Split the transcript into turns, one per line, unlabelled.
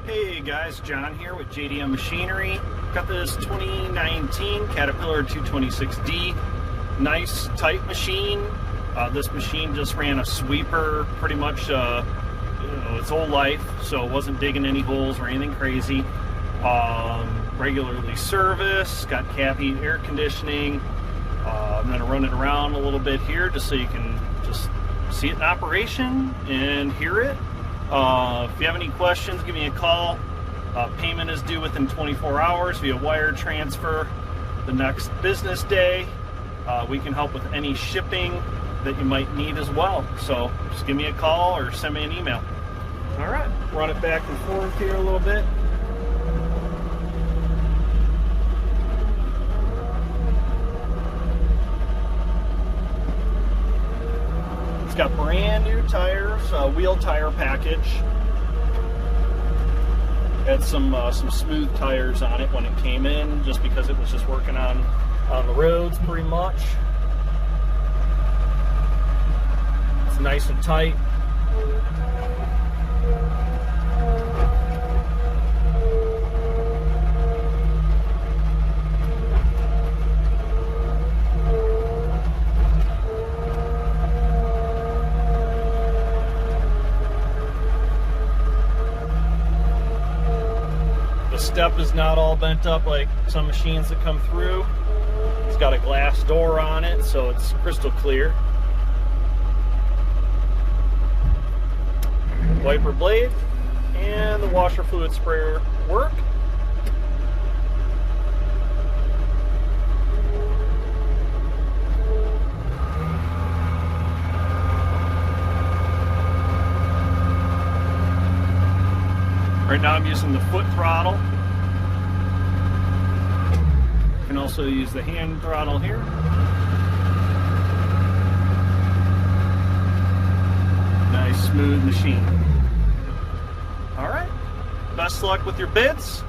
Hey guys, John here with JDM Machinery. Got this 2019 Caterpillar 226D. Nice, tight machine. This machine just ran a sweeper pretty much its whole life, so it wasn't digging any holes or anything crazy. Regularly serviced, got cat heat, air conditioning. I'm going to run it around a little bit here just so you can just see it in operation and hear it. If you have any questions, give me a call. Payment is due within 24 hours via wire transfer the next business day. We can help with any shipping that you might need as well. So just give me a call or send me an email. All right, run it back and forth here a little bit. It's got brand new tires, wheel tire package. Had some smooth tires on it when it came in, just because it was just working on the roads pretty much. It's nice and tight. The step is not all bent up like some machines that come through. It's got a glass door on it, so it's crystal clear. Wiper blade and the washer fluid sprayer work. Right now I'm using the foot throttle. You can also use the hand throttle here. Nice smooth machine. All right, best luck with your bids.